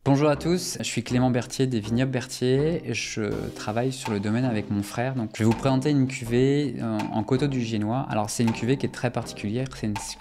Bonjour à tous, je suis Clément Berthier des Vignobles Berthier. Je travaille sur le domaine avec mon frère. Donc, je vais vous présenter une cuvée en Coteaux du Giennois. Alors, c'est une cuvée qui est très particulière.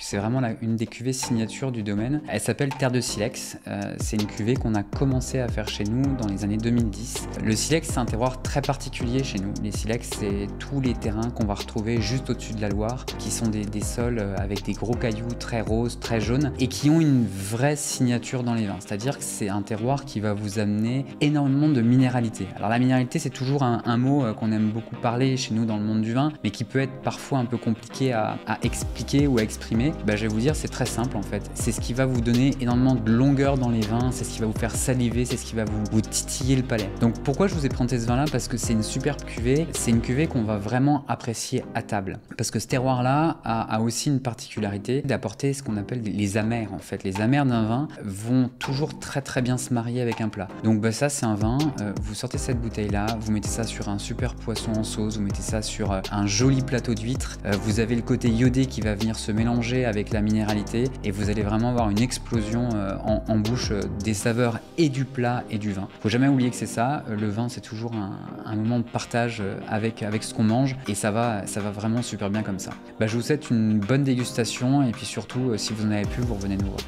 C'est vraiment une des cuvées signatures du domaine. Elle s'appelle Terre de Silex. C'est une cuvée qu'on a commencé à faire chez nous dans les années 2010. Le silex, c'est un terroir très particulier chez nous. Les silex, c'est tous les terrains qu'on va retrouver juste au-dessus de la Loire, qui sont des sols avec des gros cailloux très roses, très jaunes, et qui ont une vraie signature dans les vins. C'est-à-dire que c'est un terroir qui va vous amener énormément de minéralité. Alors la minéralité, c'est toujours un mot qu'on aime beaucoup parler chez nous dans le monde du vin, mais qui peut être parfois un peu compliqué à expliquer ou à exprimer. Je vais vous dire, c'est très simple en fait. C'est ce qui va vous donner énormément de longueur dans les vins, c'est ce qui va vous faire saliver, c'est ce qui va vous titiller le palais. Donc pourquoi je vous ai présenté ce vin là? Parce que c'est une superbe cuvée, c'est une cuvée qu'on va vraiment apprécier à table. Parce que ce terroir là a aussi une particularité d'apporter ce qu'on appelle les amers en fait. Les amers d'un vin vont toujours très bien se marier avec un plat. Donc ça c'est un vin, vous sortez cette bouteille là, vous mettez ça sur un super poisson en sauce, vous mettez ça sur un joli plateau d'huîtres, vous avez le côté iodé qui va venir se mélanger avec la minéralité et vous allez vraiment avoir une explosion en bouche des saveurs et du plat et du vin. Faut jamais oublier que c'est ça, le vin c'est toujours un moment de partage avec ce qu'on mange et ça va vraiment super bien comme ça. Je vous souhaite une bonne dégustation et puis surtout si vous en avez plus, vous revenez nous voir.